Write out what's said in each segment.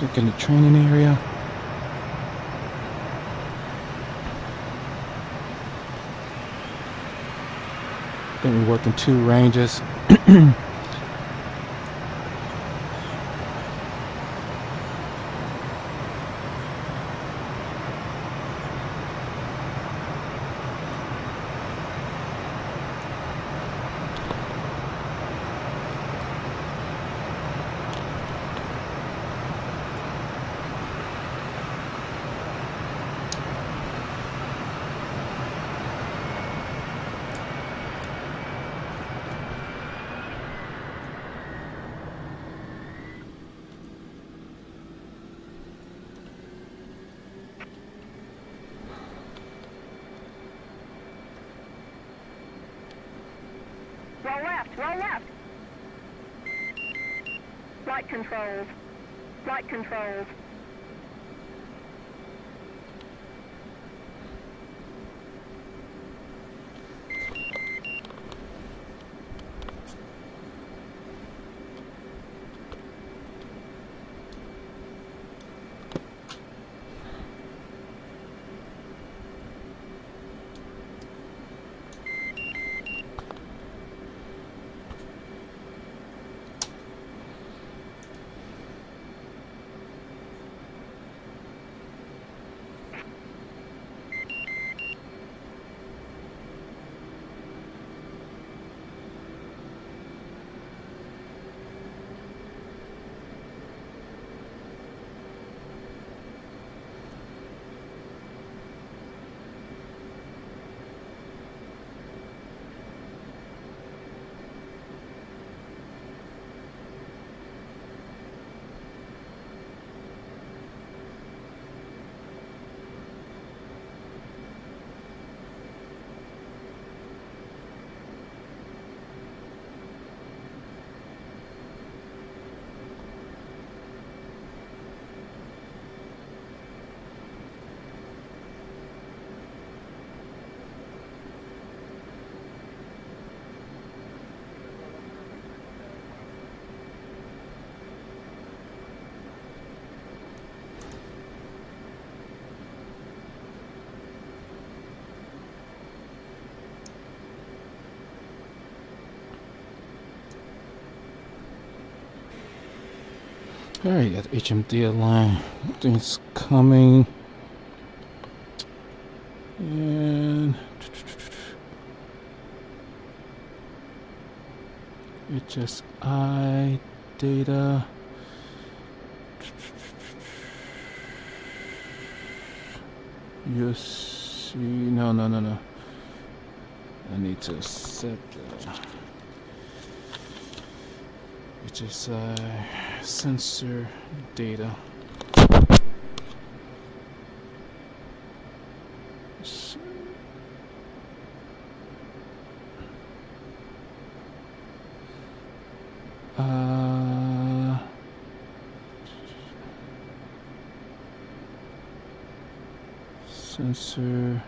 Look in the training area. Then we work in 2 ranges. Roll left, roll left. Flight controls, flight controls. Alright, got the HMD line. Things coming. And HSI data. You see, no. I need to set HSI sensor data. Sensor.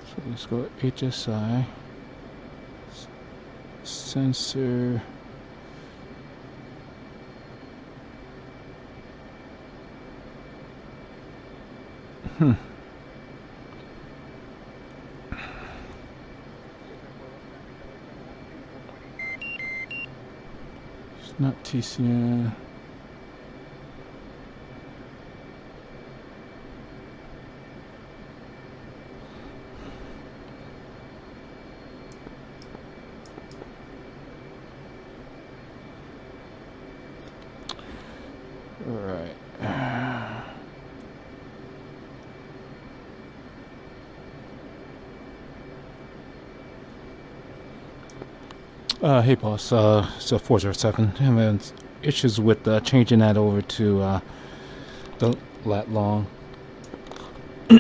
So let's go HSI sensor. It's not TCN. All right. Hey boss, it's a 407. Having issues with changing that over to the lat long. Say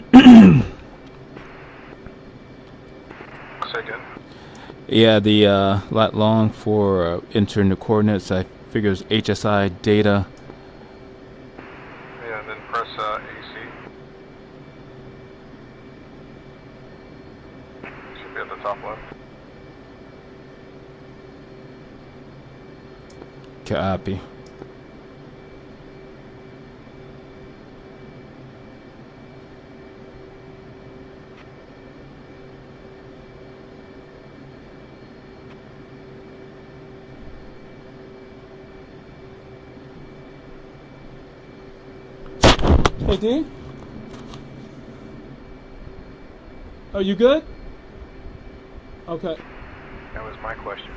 again. Yeah, the lat long for entering the coordinates. I figure it's HSI data. Yeah, and then press AC. Should be at the top left. Copy. Hey, Dean? Are you good? Okay. That was my question.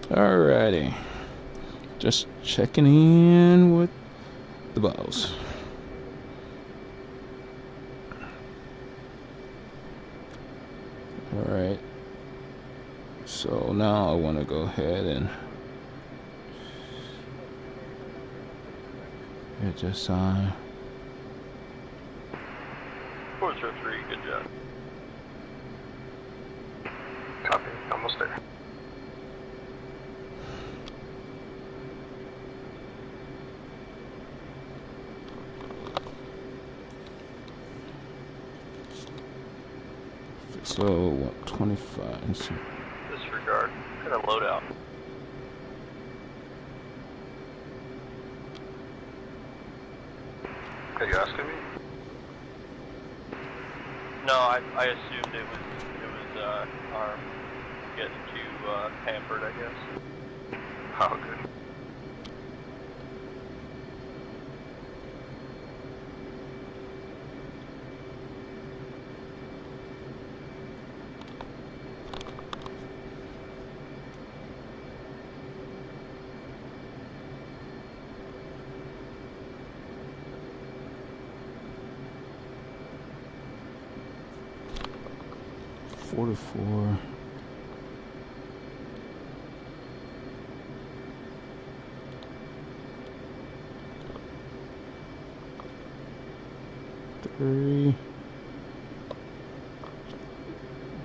Alrighty. Just checking in with the boss. Alright. So now I want to go ahead and just 403, good job. Copy, almost there. so 125. Disregard. Got a loadout. Are you asking me? No, I assumed it was our getting to Hanford, I guess. Oh, good. Four. Three.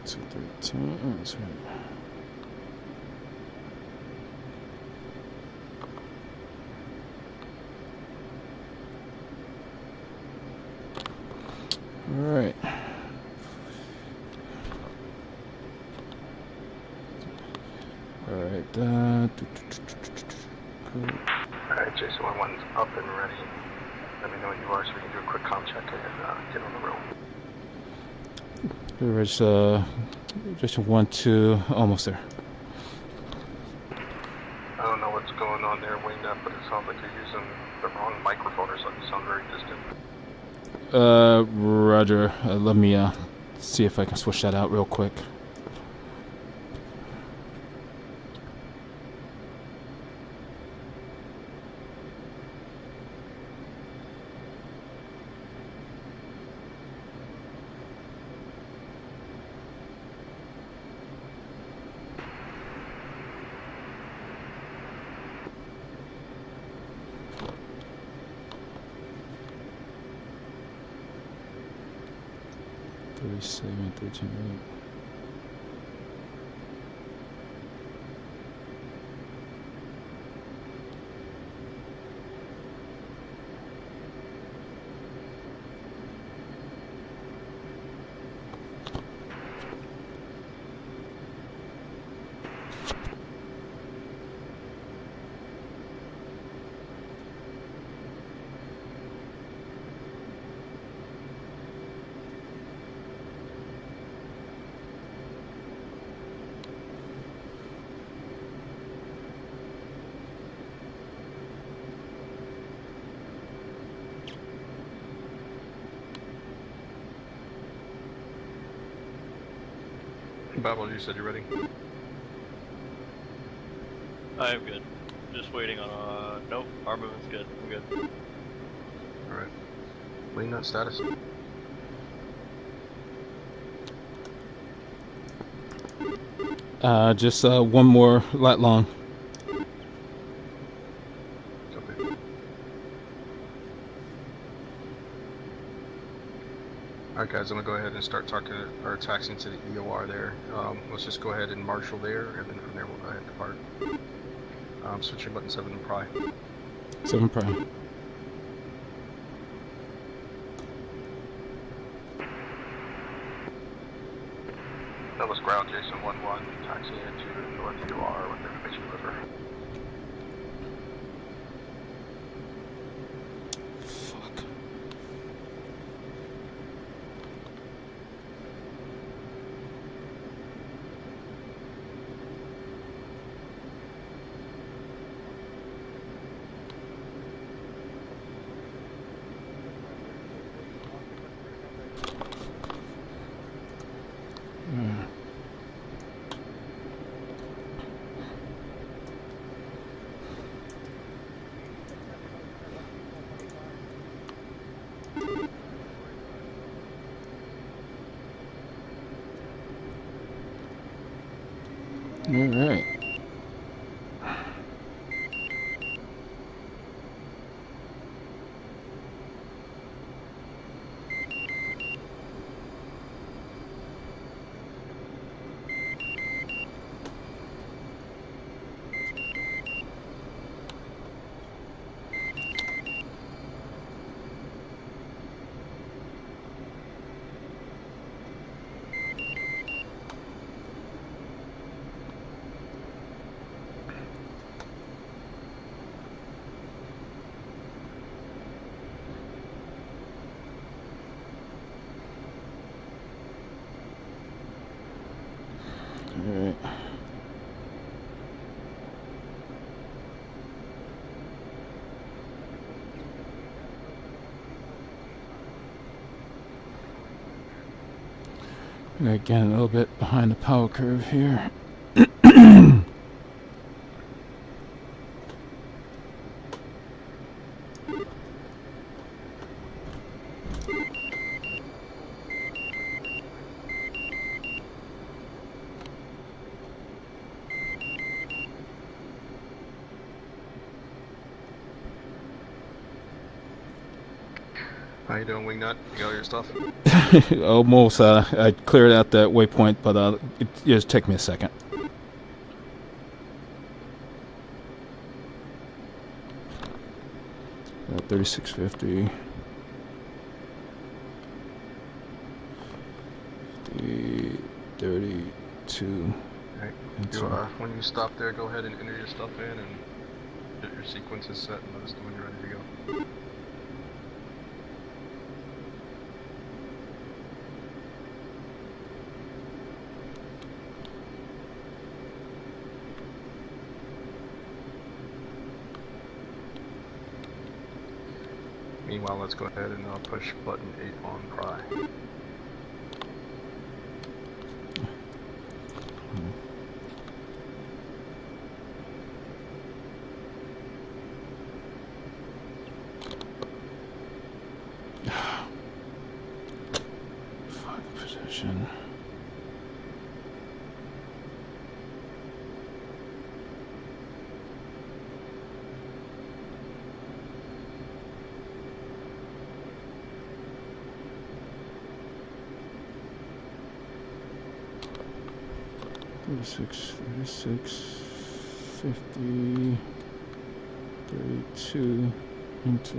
213. Oh, that's right. All right. Alright, Alright, Jason 11's up and ready. Let me know when you are so we can do a quick comm check and get on the road. there's just 1, 2, almost there. I don't know what's going on there, Wingnut, but it sounds like you're using the wrong microphone or something. You sound very distant. Roger. Let me see if I can switch that out real quick. Seven, 13, 8. Babel, you said you're ready? I am good. Just waiting on, nope, our movement's good. I'm good. Alright. Wingnut status? Just one more lat long. Okay. Alright guys, I'm gonna go ahead and start talking or taxiing to the EOR there. Let's just go ahead and marshal there, and then from there we'll go ahead and depart. Switching button 7 and pry. 7 prime. Nellis ground, Jason 1-1, taxiing into North EOR with information deliver. Fuck. All right. Alright. Again, a little bit behind the power curve here. How you doing, Wingnut? You got all your stuff? Almost. I cleared out that waypoint, but it just took me a second. About 3650. 32. Alright. When you stop there, go ahead and enter your stuff in and get your sequences set and let us know when you're ready to go. Meanwhile, let's go ahead and push button 8 on pry. Fuck position. Thirty-six, 50, 32, enter,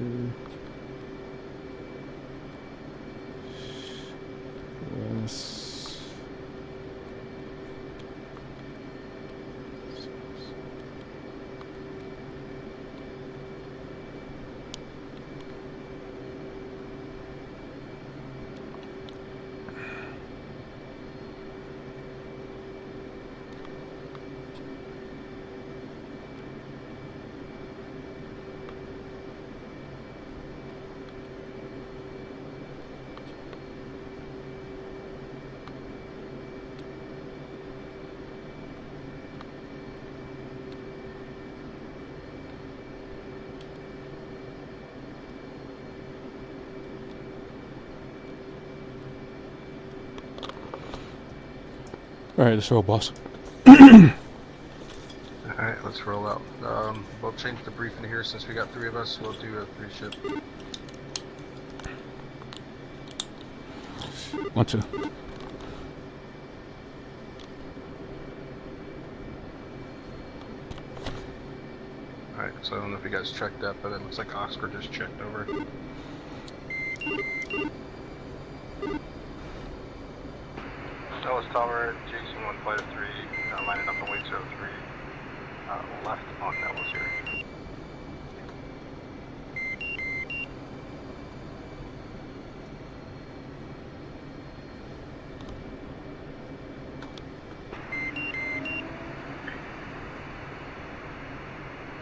plus, Alright, let's roll, boss. Alright, let's roll out. We'll change the briefing here since we got 3 of us. We'll do a 3 ship. 1-2. Alright, so I don't know if you guys checked that, but it looks like Oscar just checked over. Nellis Tower, Jason 1 flight of 3, lining up on way 203, left on Nellis here.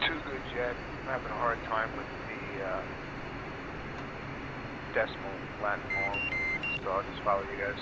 Too good, Jet. I'm having a hard time with the decimal Latin form, so I'll just follow you guys.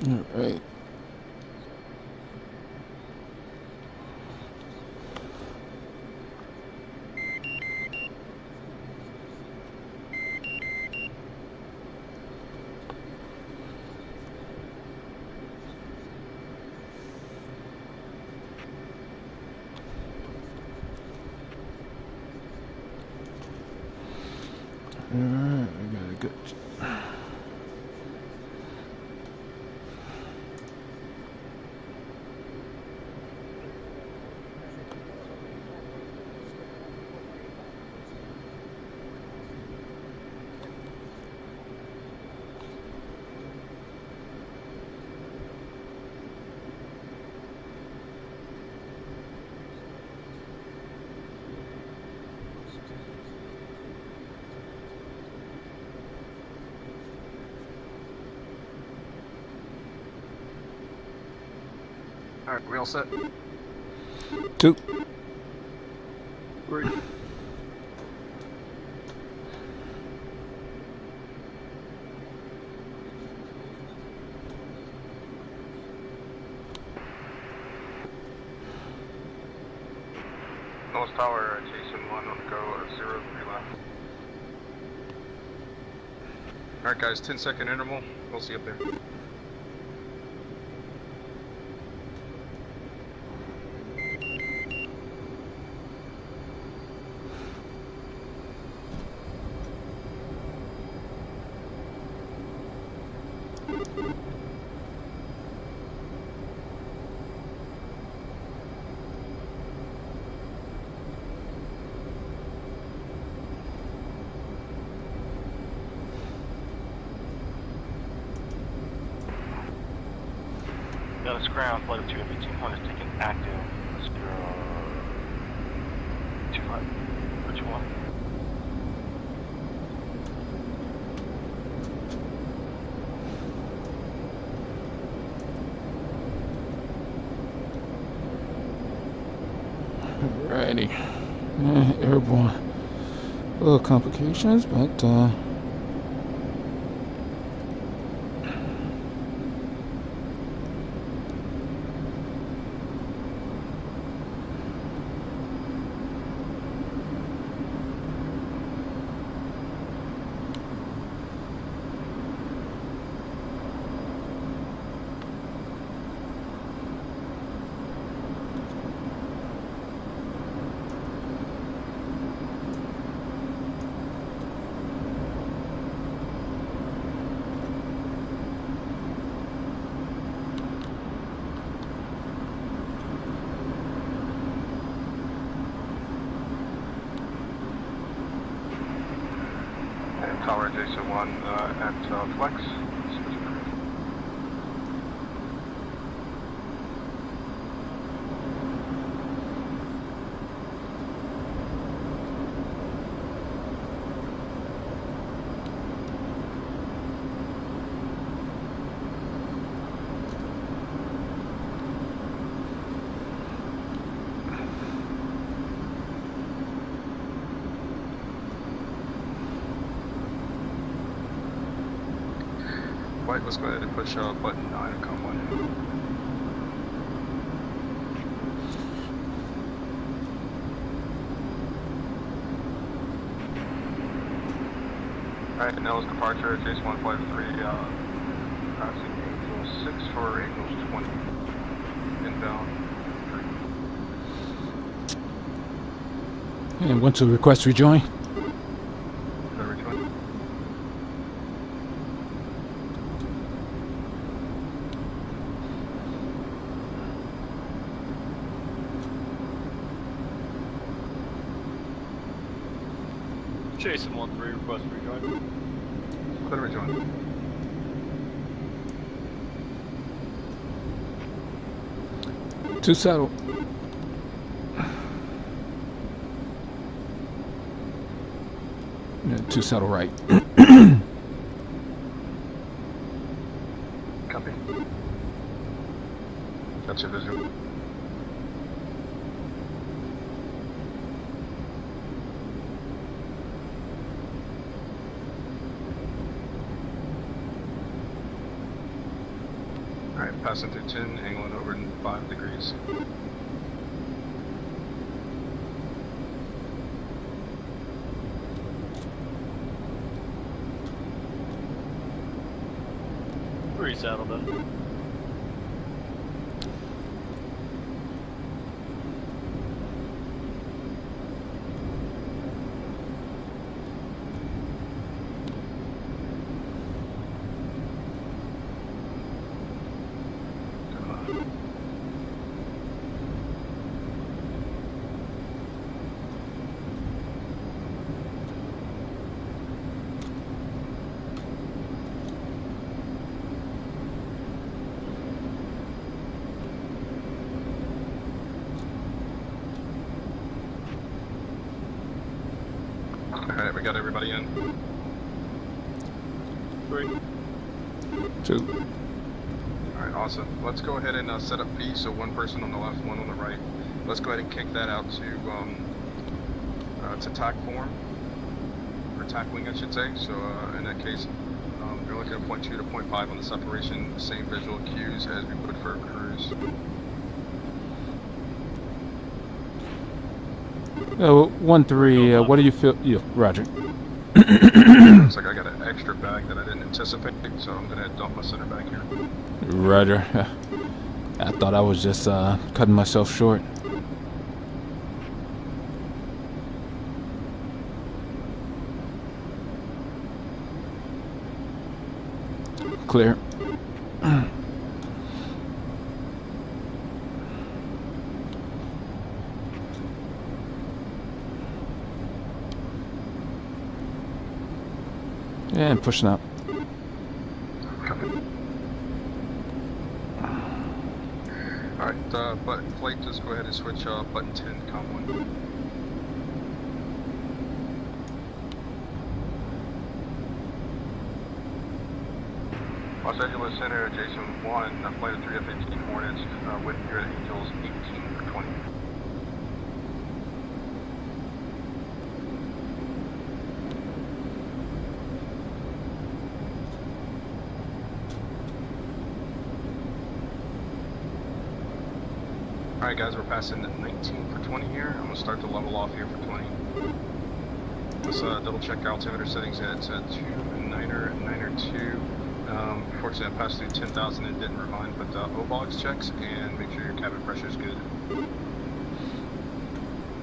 All right. Alright, we got a good. Alright, we all set? 2. Great. Nellis Tower, Jason 1 on the go, 03 left. Alright guys, 10-second interval. We'll see you up there. Nellis ground, flight of 2 of 1800 is taken active. 025. Which one? Alrighty. Airborne. A little complications, but Tower, Jason 1 at flex. Switching crew. Flight, let's go ahead and push button 9 and come 1 in. Alright, Nellis departure, Jason 153, passing Angel 6 for Angels 20. Inbound 3. And want to request rejoin? Rejoin. Jason 1-3, request rejoin. Clear rejoin. Two saddle. Yeah, two saddle right. Copy. That's your visual. Alright, passing through 10, angling over 5 degrees. Resaddle then. Alright, we got everybody in. 3. 2. Alright, awesome. Let's go ahead and set up B, so one person on the left, one on the right. Let's go ahead and kick that out to TAC form, or TAC wing I should say. So in that case, you're looking at 0.2 to 0.5 on the separation, same visual cues as we would for a cruise. 1-3. What do you feel? Yeah, Roger. Looks like I got an extra bag that I didn't anticipate, so I'm gonna dump my center bag here. Roger. I thought I was just cutting myself short. Clear. And pushing up. Copy. Alright, button flight, just go ahead and switch button 10, com 1. Los Angeles Center, Jason 1, flight of 3 F-18 Hornets, with your Angels 18 for 20. Alright guys, we're passing 19 for 20 here. I'm going to start to level off here for 20. Let's double check our altimeter settings at 2 unfortunately I passed through 10,000 and didn't remind, but O-box checks and make sure your cabin pressure is good.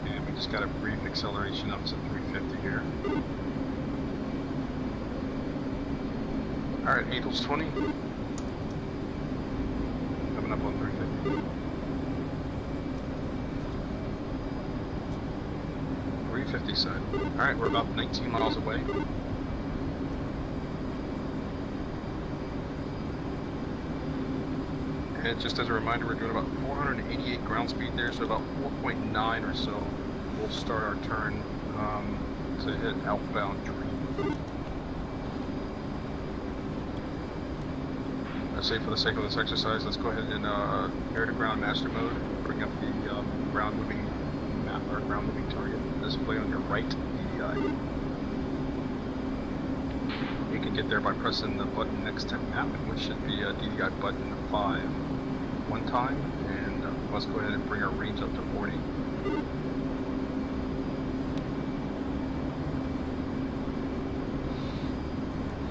And we just got a brief acceleration up to 350 here. Alright, Angels 20. Coming up on 350. 350 side. Alright, we're about 19 miles away. And just as a reminder, we're doing about 488 ground speed there, so about 4.9 or so. We'll start our turn to hit outbound Dream. I say for the sake of this exercise, let's go ahead and air to ground master mode. Bring up the ground moving map or ground moving target display on your right EDI. can get there by pressing the button next to map, which should be a DDI button 5 one time, and let's go ahead and bring our range up to 40.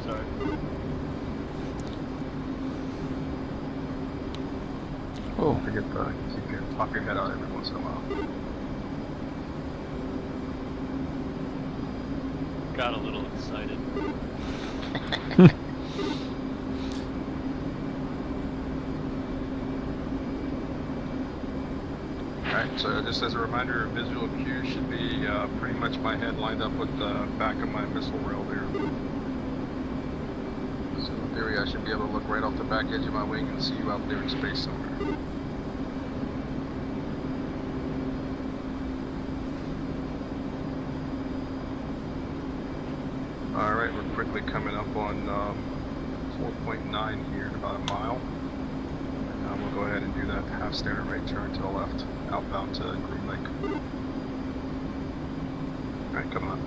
Sorry. Oh, Forget to keep your pop your head out every once in a while. Got a little excited. Alright, so just as a reminder, visual cue should be pretty much my head lined up with the back of my missile rail there. So in theory I should be able to look right off the back edge of my wing and see you out there in space somewhere. Alright, we're quickly coming up on 4.9 here in about a mile. We'll go ahead and do that half standard right turn to the left, outbound to Green Lake. Alright, coming up.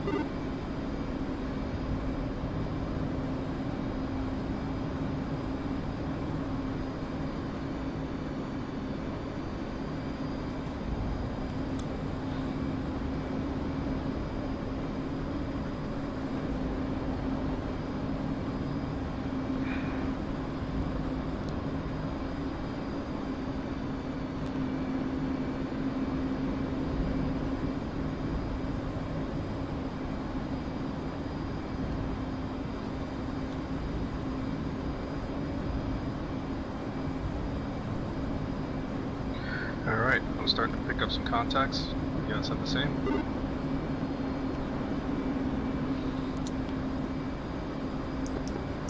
Alright, I'm starting to pick up some contacts. You guys have the same?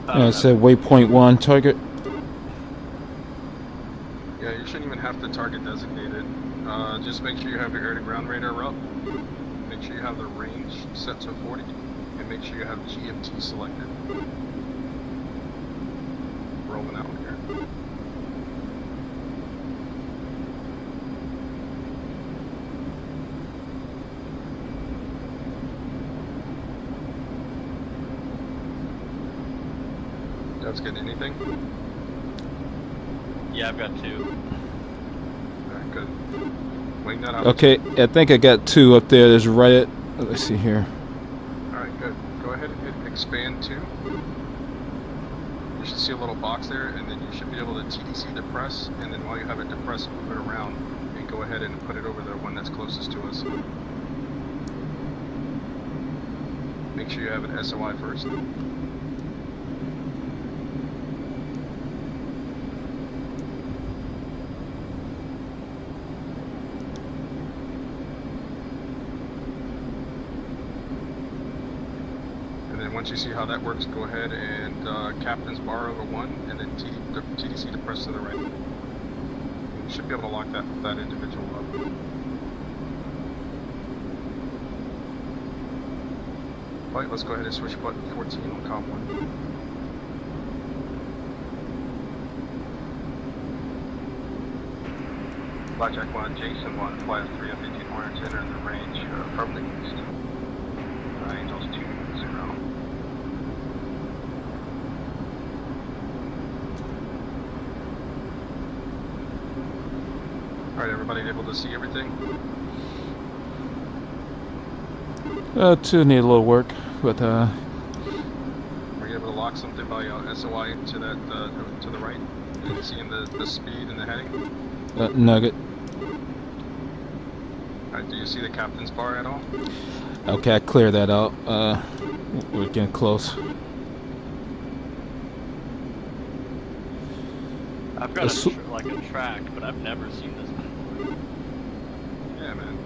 I said waypoint 1 target. Yeah, you shouldn't even have the target designated. Just make sure you have your air-to-ground radar up. Make sure you have the range set to 40. And make sure you have GMT selected. Rolling out here. You guys getting anything? Yeah, I've got 2. Alright, good. Wingnut, how Okay, I think I got 2 up there. There's right at, let's see here. Alright, good. Go ahead and hit expand 2. You should see a little box there, and then you should be able to TDC depress, and then while you have it depressed, move it around, and go ahead and put it over the one that's closest to us. Make sure you have an SOI first. Once you see how that works, go ahead and captain's bar over 1, and then TDC depress to the right. You should be able to lock that individual up. Right, let's go ahead and switch button 14 on COM 1. Blackjack 1, Jason 1, flight 3 of 18 Hornets entering the range from the east. Angels 2-0. Alright, everybody able to see everything? 2 need a little work, but Were you able to lock something by SOI to that to the right? And seeing the speed and the heading? nugget. Alright, do you see the captain's bar at all? Okay, I cleared that out. We're getting close. I've got like a track, but I've never seen this before. Yeah, man.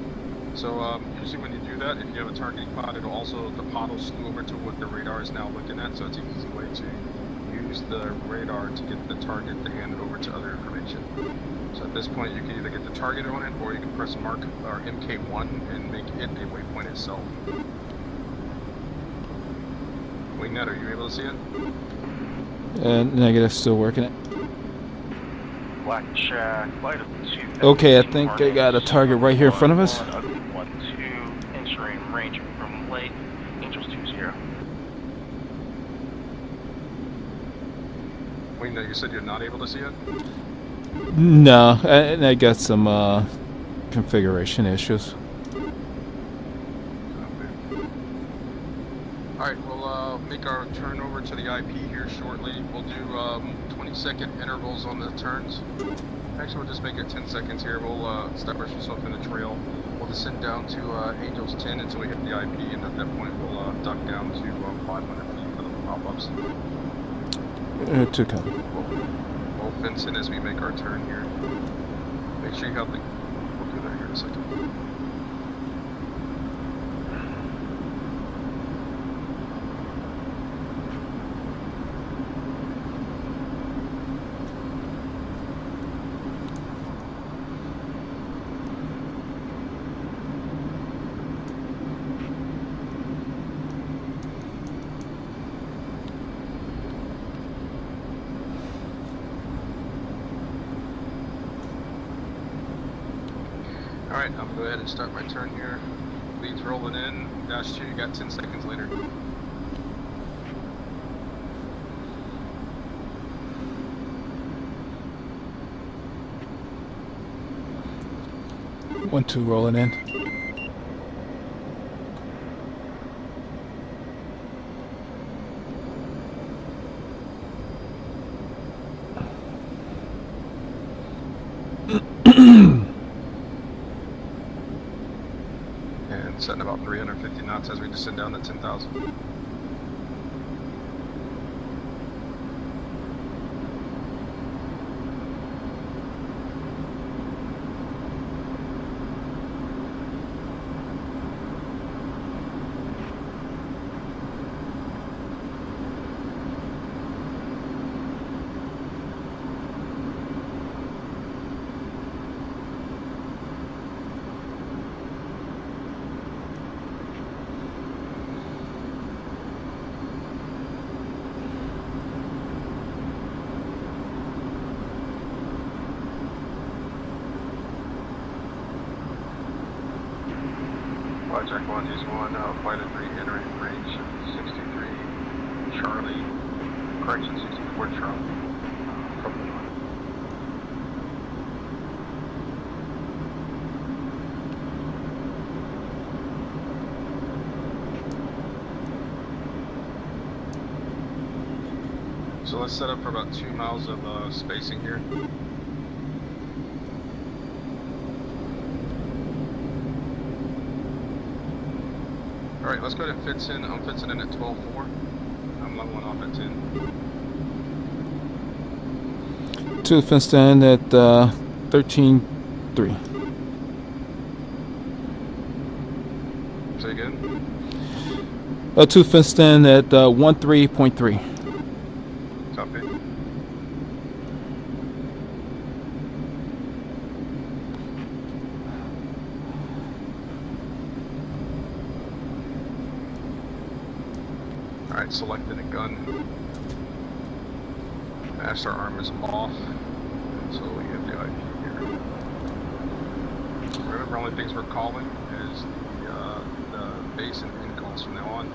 So usually when you do that, if you have a targeting pod, it'll also, the pod will slew over to what the radar is now looking at, so it's an easy way to use the radar to get the target to hand it over to other information. So at this point, you can either get the target on it, or you can press mark or MK1 and make it a waypoint itself. Wingnut, are you able to see it? Negative, still working it. Blackjack, flight of 2. Okay, I think I got a target right here in front of us. 1-2, entering range from lake, Angels 2-0. Wait, no, you said you're not able to see it? No, and I got some configuration issues. Alright, we'll make our turn over to the IP here shortly. We'll do 20-second intervals on the turns. Actually, we'll just make it 10 seconds here. We'll establish ourselves in the trail. We'll descend down to Angels 10 until we hit the IP, and at that point we'll duck down to 500 feet for the pop-ups. To copy. We'll fence in as we make our turn here. Make sure you have the... We'll do that here in a second. Alright, I'm going to go ahead and start my turn here. Leads rolling in. Dash 2, you got 10 seconds later. One, two, rolling in. And setting about 350 knots as we descend down to 10,000. Jack 1 is 1, flight of 3 entering range 63 Charlie, correction 64 Charlie, from the north. So let's set up for about 2 miles of spacing here. Alright, let's go ahead and fence in. I'm fencing in at 12.4. I'm leveling off at 10. Two fenced in at 13.3. Say again? Two fenced in at 13.3. Copy. Alright, selecting a gun. Master arm is off. So we have the IP here. Remember, only things we're calling is the base and end calls from now on.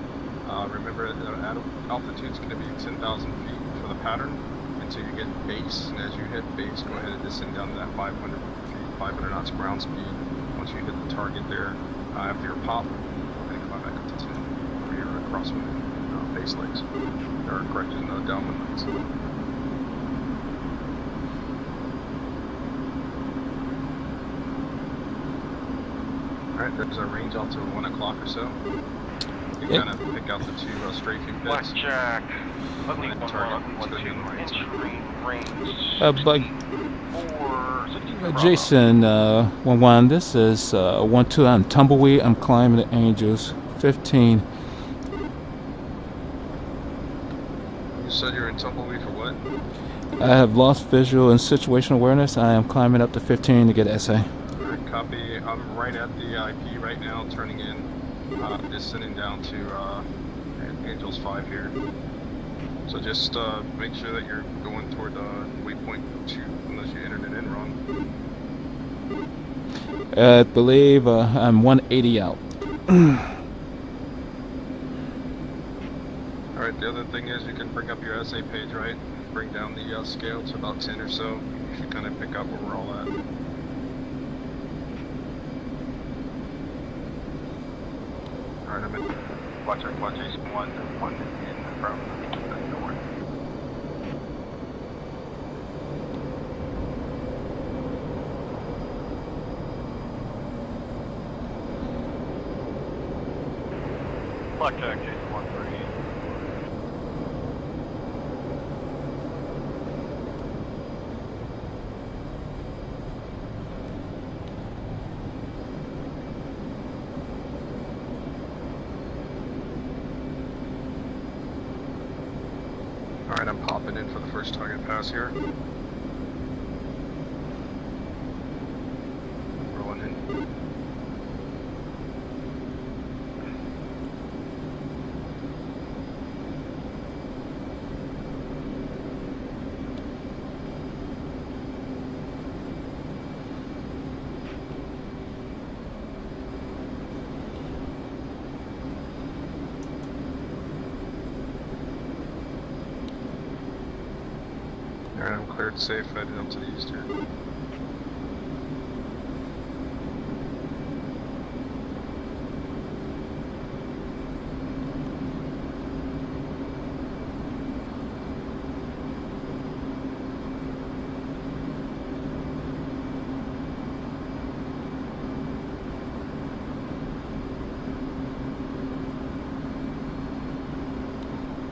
Remember, the altitude's going to be 10,000 feet for the pattern until you get base. And as you hit base, go ahead and descend down to that 500 feet, 500 knots ground speed. Once you hit the target there, after your pop, then come back up to 10 for your crosswind. Base legs. There are correction downwind legs. Alright, there's a range out to 1 o'clock or so. You can kind of pick out the two strafing bits. Blackjack. Ugly And 1 target 1 2 entering range. But 64. Jason, 1-1, this is 1-2. I'm Tumbleweed. I'm climbing the Angels. 15. You said you're in Tumbleweed for what? I have lost visual and situational awareness. I am climbing up to 15 to get SA. Alright, copy. I'm right at the IP right now, turning in, descending down to Angels 5 here. So just make sure that you're going toward waypoint 2, unless you entered it in wrong. I believe I'm 180 out. Alright, Alright, the other thing is you can bring up your essay page, right? Bring down the scale to about 10 or so. You should kind of pick up where we're all at. Alright, I'm in. Watch out, watch Jason 1 in from the north. Blackjack, Jason 138. Alright, I'm popping in for the first target pass here. Rolling in. Alright, I'm cleared safe, headed up to the east here.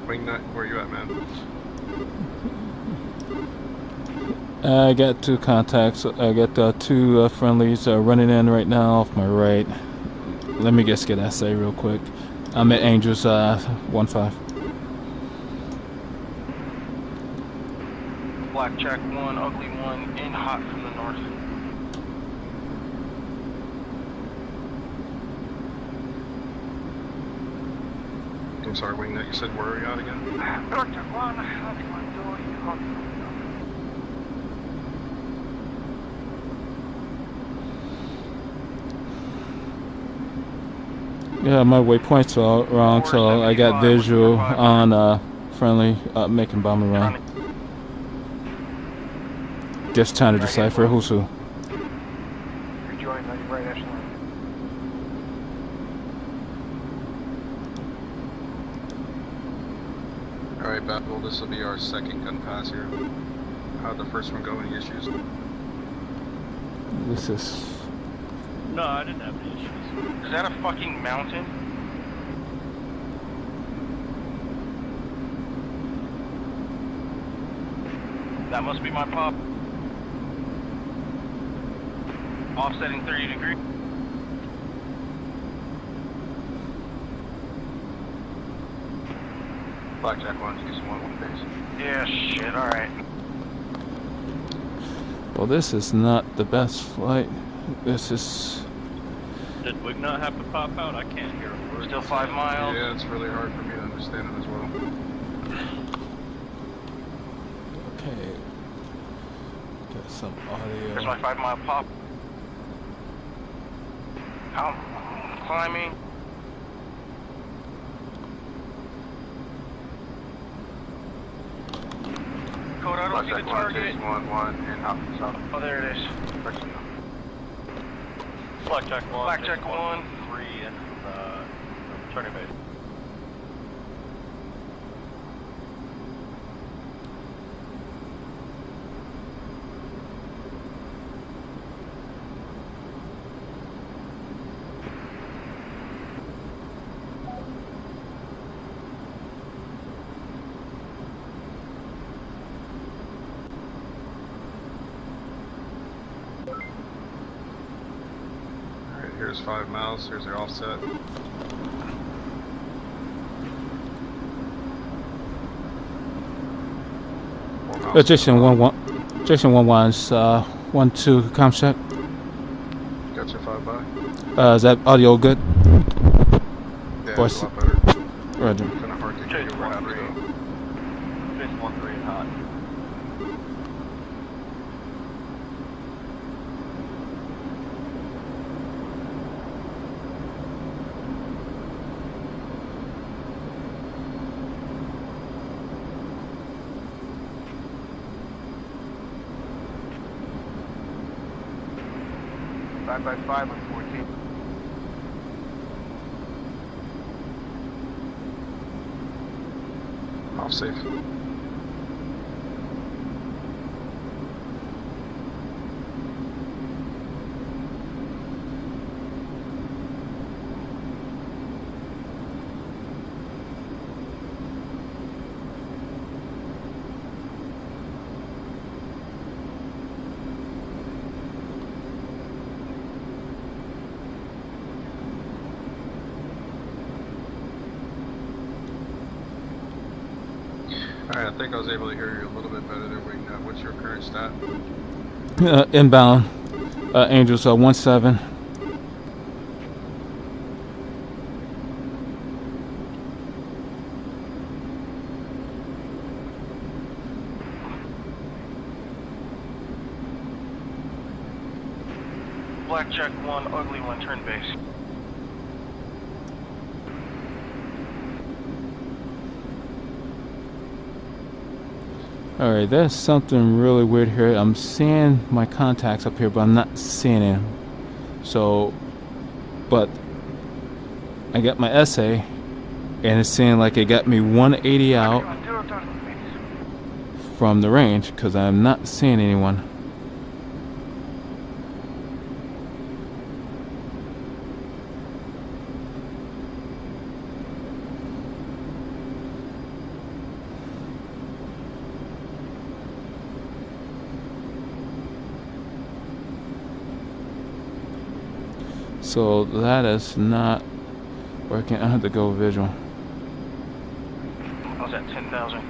Wingnut, where you at, man? I got 2 contacts. I got 2 friendlies running in right now off my right. Let me just get SA real quick. I'm at Angels 1-5. Blackjack 1, ugly 1, in hot from the north. I'm sorry, Wingnut, you said where are you at again? Blackjack 1, ugly 1, doing hot. Yeah, my waypoints are wrong, so I got visual on friendly making bomber run. Just trying to decipher who's who. Rejoin on your right echelon. Alright, Battle, this will be our second gun pass here. How'd the first one go? Any issues? This is... No, I didn't have any issues. Is that a fucking mountain? That must be my pop. Offsetting 30 degrees. Blackjack 1, Jason 1 base. Yeah, shit, alright. Well, this is not the best flight. This is... Did Wingnut have to pop out? I can't hear a word. Still 5 miles. Yeah, it's really hard for me to understand it as well. Okay. Got some audio. There's my 5 mile pop. I'm climbing. Code, I don't see the Blackjack 1, target. Jason 1, in hot from the south. Oh, there it is. Blackjack 1. Blackjack Jason 1. 3 and turning base. Alright, here's 5 miles, here's your offset. Jason 1-1. Jason 1-1's 1-2 comm check. Got your 5 by? Is that audio good? Yeah, Or it's a lot better. Roger. Kinda hard to hear you right after though. Jason 1-3 and hot. 5x5 on 14. Off safe. Alright, I think I was able to hear you a little bit better there, Wingnut. What's your current stat? Inbound. Angels 17. Blackjack 1, ugly 1, turn base. Alright, there's something really weird here. I'm seeing my contacts up here, but I'm not seeing them. So, but I got my essay, and it's saying like it got me 180 out from the range, because I'm not seeing anyone. So that is not working. I have to go visual. I was at 10,000.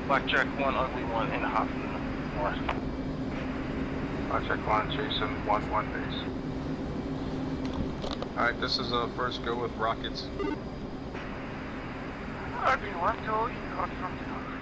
Blackjack 1, ugly 1, in Hoffman North. Blackjack 1, Jason 1 base. Alright, this is first go with rockets. Ugly 1, 2, in confirmed.